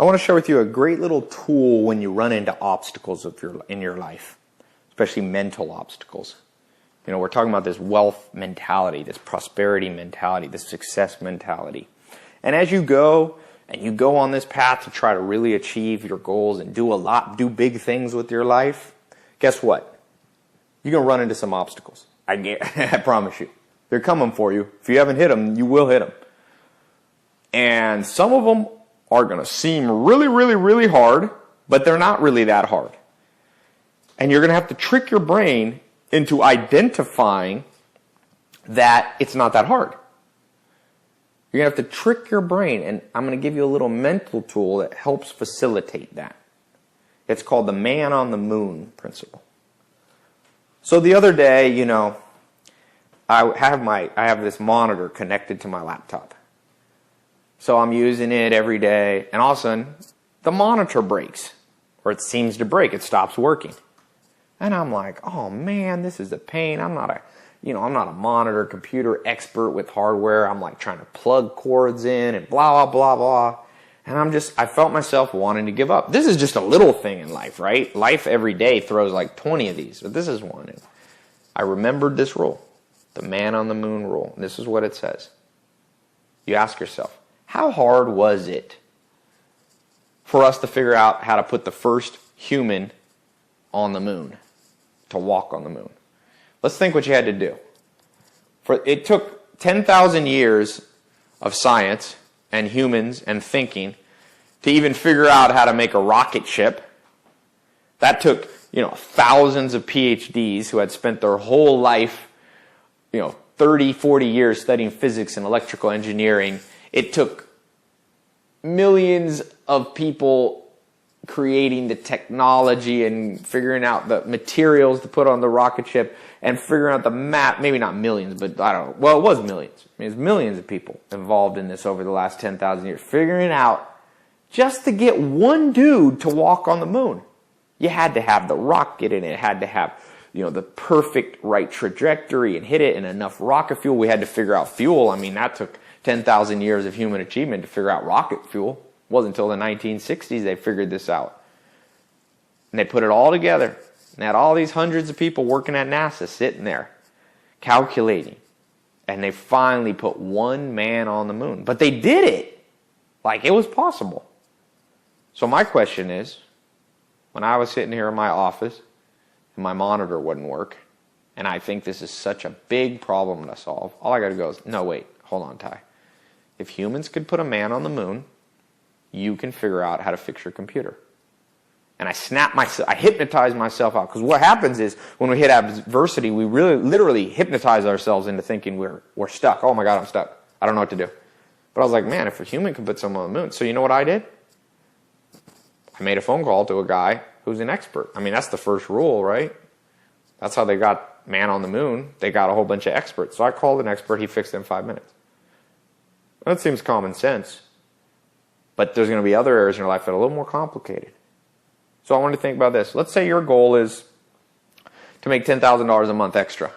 I want to share with you a great little tool when you run into obstacles in your life, especially mental obstacles. You know, we're talking about this wealth mentality, this prosperity mentality, this success mentality. And as you go on this path to try to really achieve your goals and do big things with your life, guess what? You're going to run into some obstacles. I promise you. They're coming for you. If you haven't hit them, you will hit them. And some of them are going to seem really, really, really hard, but they're not really that hard. And you're going to have to trick your brain into identifying that it's not that hard. You're going to have to trick your brain, and I'm going to give you a little mental tool that helps facilitate that. It's called the man on the moon principle. So the other day, you know, I have this monitor connected to my laptop. So I'm using it every day, and all of a sudden, the monitor breaks, or it seems to break. It stops working. And I'm like, oh man, this is a pain. I'm not a monitor computer expert with hardware. I'm like trying to plug cords in and blah, blah, blah, blah. And I felt myself wanting to give up. This is just a little thing in life, right? Life every day throws like 20 of these, but this is one. And I remembered this rule, the man on the moon rule. And this is what it says. You ask yourself, how hard was it for us to figure out how to put the first human on the moon, to walk on the moon? Let's think what you had to do. It took 10,000 years of science and humans and thinking to even figure out how to make a rocket ship. That took, thousands of PhDs who had spent their whole life, 30, 40 years studying physics and electrical engineering. It took millions of people creating the technology and figuring out the materials to put on the rocket ship and figuring out the map. Maybe not millions, but I don't know. Well, it was millions. I mean, there's millions of people involved in this over the last 10,000 years, figuring out just to get one dude to walk on the moon. You had to have the rocket, and it had to have, the perfect right trajectory and hit it, and enough rocket fuel. We had to figure out fuel. I mean, that took 10,000 years of human achievement to figure out rocket fuel. It wasn't until the 1960s they figured this out. And they put it all together. And had all these hundreds of people working at NASA sitting there, calculating. And they finally put one man on the moon. But they did it like it was possible. So my question is, when I was sitting here in my office and my monitor wouldn't work, and I think this is such a big problem to solve, all I got to go is, no, wait, hold on, Ty. If humans could put a man on the moon, you can figure out how to fix your computer. And I hypnotize myself out. Because what happens is, when we hit adversity, we really, literally hypnotize ourselves into thinking we're stuck. Oh my God, I'm stuck. I don't know what to do. But I was like, man, if a human can put someone on the moon. So you know what I did? I made a phone call to a guy who's an expert. I mean, that's the first rule, right? That's how they got man on the moon. They got a whole bunch of experts. So I called an expert. He fixed it in 5 minutes. That seems common sense. But there's going to be other areas in your life that are a little more complicated. So I want to think about this. Let's say your goal is to make $10,000 a month extra.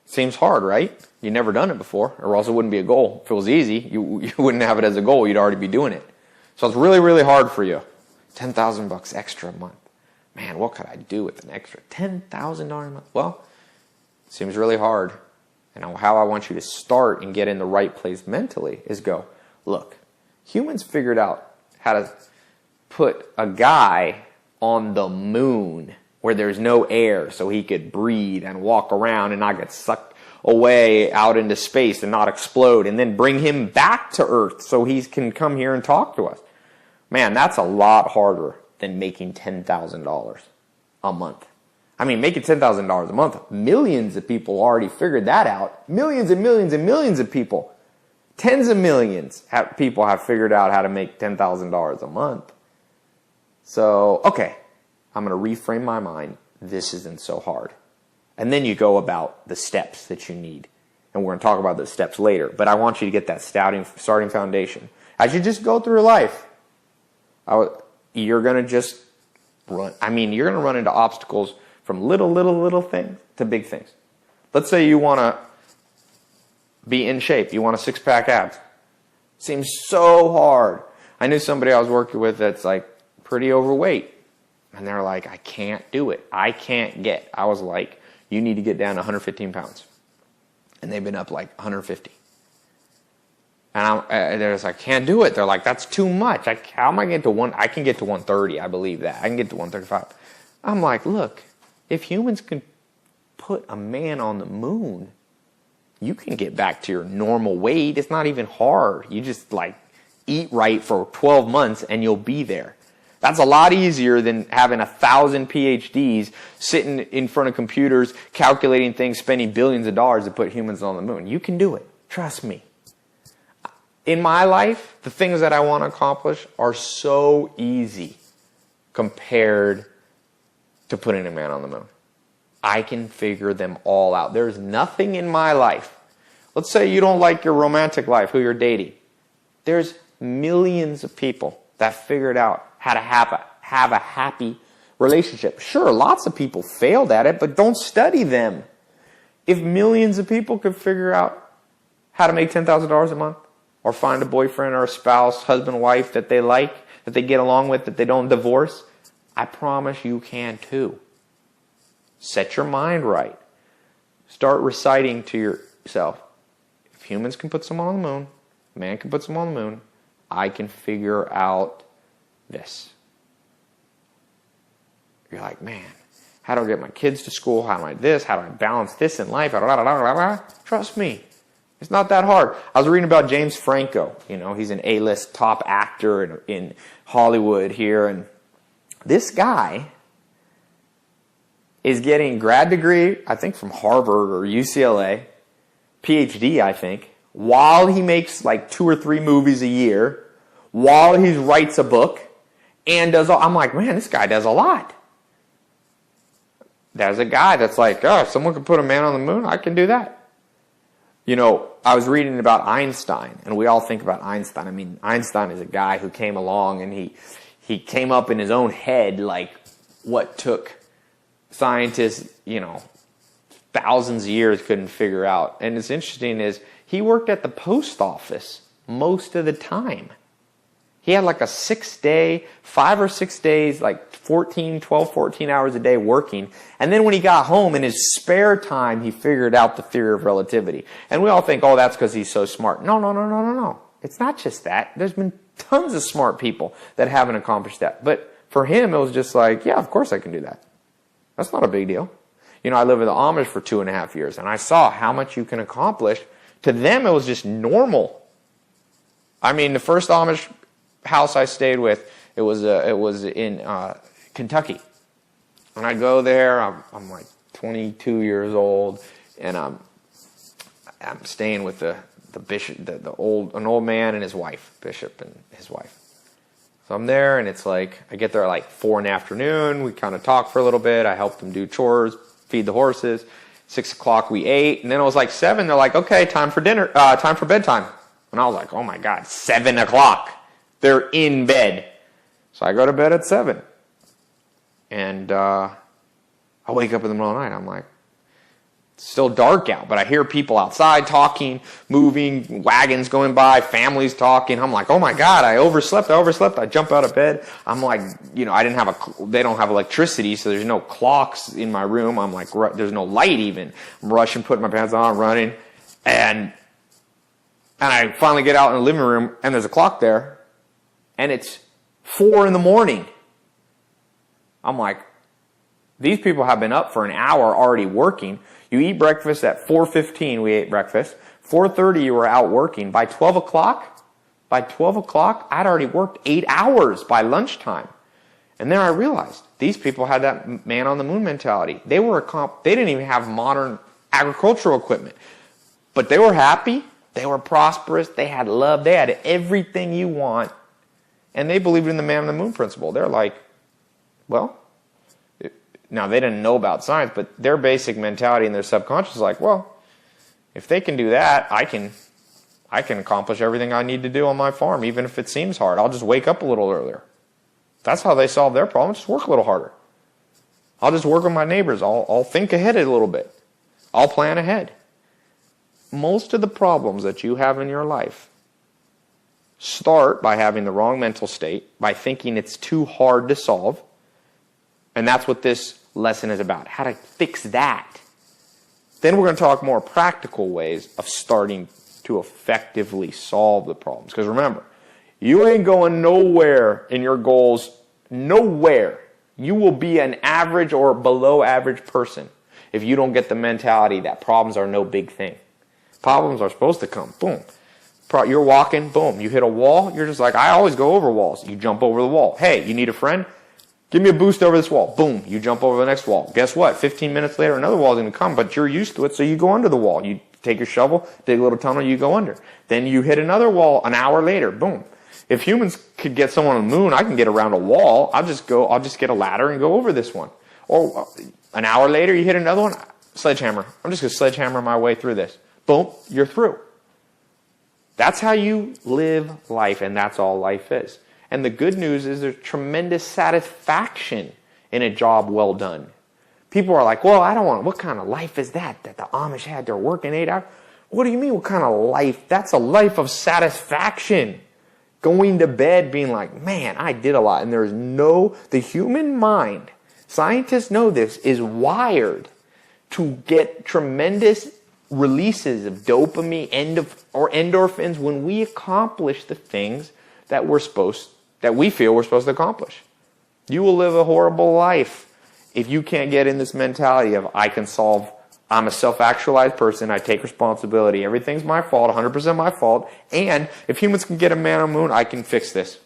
Seems hard, right? You've never done it before, or else it wouldn't be a goal. If it was easy, you wouldn't have it as a goal. You'd already be doing it. So it's really, really hard for you. $10,000 extra a month. Man, what could I do with an extra $10,000 a month? Well, it seems really hard. And how I want you to start and get in the right place mentally is go, look, humans figured out how to put a guy on the moon where there's no air so he could breathe and walk around and not get sucked away out into space and not explode, and then bring him back to Earth so he can come here and talk to us. Man, that's a lot harder than making $10,000 a month. I mean, making $10,000 a month, millions of people already figured that out. Millions and millions and millions of people. Tens of millions of people have figured out how to make $10,000 a month. So, okay, I'm going to reframe my mind. This isn't so hard. And then you go about the steps that you need. And we're going to talk about those steps later. But I want you to get that starting foundation. As you just go through life, you're going to just run. I mean, you're going to run into obstacles from little things to big things. Let's say you want to be in shape. You want a six-pack abs. Seems so hard. I knew somebody I was working with that's like pretty overweight. And they're like, I can't do it. I was like, you need to get down to 115 pounds. And they've been up like 150. And they're just like, can't do it. They're like, that's too much. How am I getting to one? I can get to 130. I believe that. I can get to 135. I'm like, look, if humans can put a man on the moon, you can get back to your normal weight. It's not even hard. You just like eat right for 12 months and you'll be there. That's a lot easier than having 1,000 PhDs sitting in front of computers, calculating things, spending billions of dollars to put humans on the moon. You can do it. Trust me. In my life, the things that I want to accomplish are so easy compared to putting a man on the moon. I can figure them all out. There's nothing in my life. Let's say you don't like your romantic life, who you're dating. There's millions of people that figured out how to have a happy relationship. Sure, lots of people failed at it, but don't study them. If millions of people could figure out how to make $10,000 a month, or find a boyfriend or a spouse, husband, wife that they like, that they get along with, that they don't divorce, I promise you can too. Set your mind right. Start reciting to yourself, if humans can put someone on the moon, man can put someone on the moon, I can figure out this. You're like, man, how do I get my kids to school? How do I this? How do I balance this in life? Trust me. It's not that hard. I was reading about James Franco. You know, he's an A-list top actor in Hollywood here. And this guy is getting grad degree, I think from Harvard or UCLA, PhD, I think, while he makes like 2 or 3 movies a year, while he writes a book, and does all. I'm like, man, this guy does a lot. There's a guy that's like, oh, if someone can put a man on the moon, I can do that. You know, I was reading about Einstein, and we all think about Einstein. I mean, Einstein is a guy who came along, and he came up in his own head like what took scientists, you know, thousands of years couldn't figure out. And it's interesting is he worked at the post office most of the time. He had like a 6-day, 5 or 6 days, like 12, 14 hours a day working. And then when he got home in his spare time, he figured out the theory of relativity. And we all think, oh, that's because he's so smart. No. It's not just that. There's been tons of smart people that haven't accomplished that. But for him, it was just like, yeah, of course I can do that. That's not a big deal. You know, I lived with the Amish for 2.5 years, and I saw how much you can accomplish. To them, it was just normal. I mean, the first Amish house I stayed with, it was in Kentucky, and I go there. I'm like 22 years old, and I'm staying with the bishop, an old man and his wife, bishop and his wife. So I'm there, and it's like I get there at like 4 in the afternoon. We kind of talk for a little bit. I help them do chores, feed the horses. 6 o'clock we ate, and then it was like 7. They're like, okay, time for dinner, time for bedtime. And I was like, oh my God, 7 o'clock. They're in bed. So I go to bed at 7. And I wake up in the middle of the night. I'm like, it's still dark out, but I hear people outside talking, moving, wagons going by, families talking. I'm like, oh my God, I overslept. I jump out of bed. I'm like, you know, they don't have electricity, so there's no clocks in my room. I'm like, there's no light even. I'm rushing, putting my pants on, running. And I finally get out in the living room, and there's a clock there, and it's 4 in the morning. I'm like, these people have been up for an hour already working. You eat breakfast at 4:15, we ate breakfast. 4:30, you were out working. By 12 o'clock, I'd already worked 8 hours by lunchtime. And then I realized these people had that man on the moon mentality. They didn't even have modern agricultural equipment. But they were happy. They were prosperous. They had love. They had everything you want. And they believed in the man on the moon principle. They're like, well, now they didn't know about science, but their basic mentality in their subconscious is like, well, if they can do that, I can accomplish everything I need to do on my farm, even if it seems hard. I'll just wake up a little earlier. That's how they solve their problem. Just work a little harder. I'll just work with my neighbors. I'll think ahead a little bit. I'll plan ahead. Most of the problems that you have in your life start by having the wrong mental state, by thinking it's too hard to solve. And that's what this lesson is about, how to fix that. Then we're going to talk more practical ways of starting to effectively solve the problems. Because remember, you ain't going nowhere in your goals, nowhere. You will be an average or below average person if you don't get the mentality that problems are no big thing. Problems are supposed to come. Boom. You're walking, boom. You hit a wall. You're just like, I always go over walls. You jump over the wall. Hey, you need a friend? Give me a boost over this wall. Boom. You jump over the next wall. Guess what? 15 minutes later, another wall is going to come, but you're used to it, so you go under the wall. You take your shovel, dig a little tunnel, you go under. Then you hit another wall an hour later. Boom. If humans could get someone on the moon, I can get around a wall. I'll just get a ladder and go over this one. Or an hour later, you hit another one. Sledgehammer. I'm just going to sledgehammer my way through this. Boom. You're through. That's how you live life, and that's all life is. And the good news is there's tremendous satisfaction in a job well done. People are like, well, I don't want, what kind of life is that the Amish had? They're working 8 hours. What do you mean, what kind of life? That's a life of satisfaction. Going to bed being like, man, I did a lot. And there's the human mind, scientists know this, is wired to get tremendous releases of dopamine or endorphins when we accomplish the things that we feel we're supposed to accomplish. You will live a horrible life if you can't get in this mentality of I'm a self-actualized person, I take responsibility, everything's my fault, 100% my fault, and if humans can get a man on the moon, I can fix this.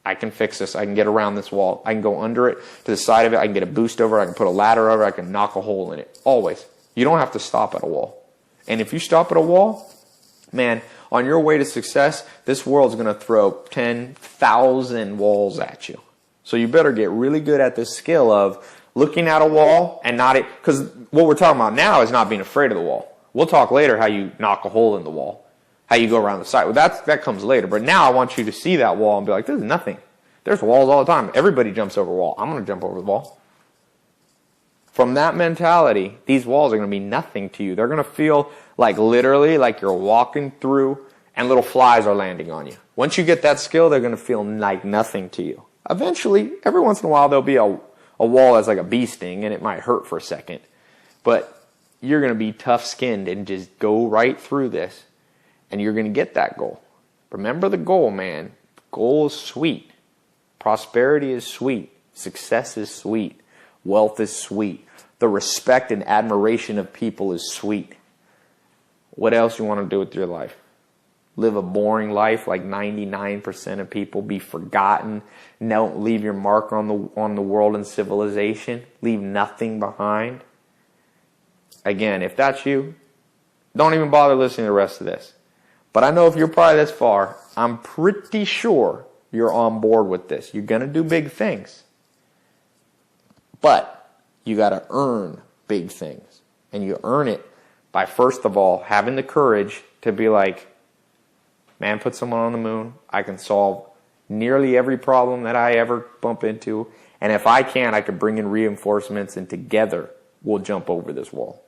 I can get around this wall. I can go under it, to the side of it, I can get a boost over it, I can put a ladder over it, I can knock a hole in it. Always. You don't have to stop at a wall. And if you stop at a wall, man, on your way to success, this world's going to throw 10,000 walls at you. So you better get really good at this skill of looking at a wall and because what we're talking about now is not being afraid of the wall. We'll talk later how you knock a hole in the wall, how you go around the side. Well, that comes later. But now I want you to see that wall and be like, this is nothing. There's walls all the time. Everybody jumps over a wall. I'm going to jump over the wall. From that mentality, these walls are going to be nothing to you. They're going to feel like literally like you're walking through and little flies are landing on you. Once you get that skill, they're going to feel like nothing to you. Eventually, every once in a while, there'll be a wall that's like a bee sting and it might hurt for a second. But you're going to be tough-skinned and just go right through this and you're going to get that goal. Remember the goal, man. The goal is sweet. Prosperity is sweet. Success is sweet. Wealth is sweet. The respect and admiration of people is sweet. What else you want to do with your life? Live a boring life like 99% of people. Be forgotten. Don't leave your mark on the world and civilization. Leave nothing behind. Again, if that's you, don't even bother listening to the rest of this. But I know if you're probably this far, I'm pretty sure you're on board with this. You're going to do big things. But you got to earn big things. And you earn it by, first of all, having the courage to be like, man, put someone on the moon. I can solve nearly every problem that I ever bump into. And if I can, I can bring in reinforcements and together we'll jump over this wall.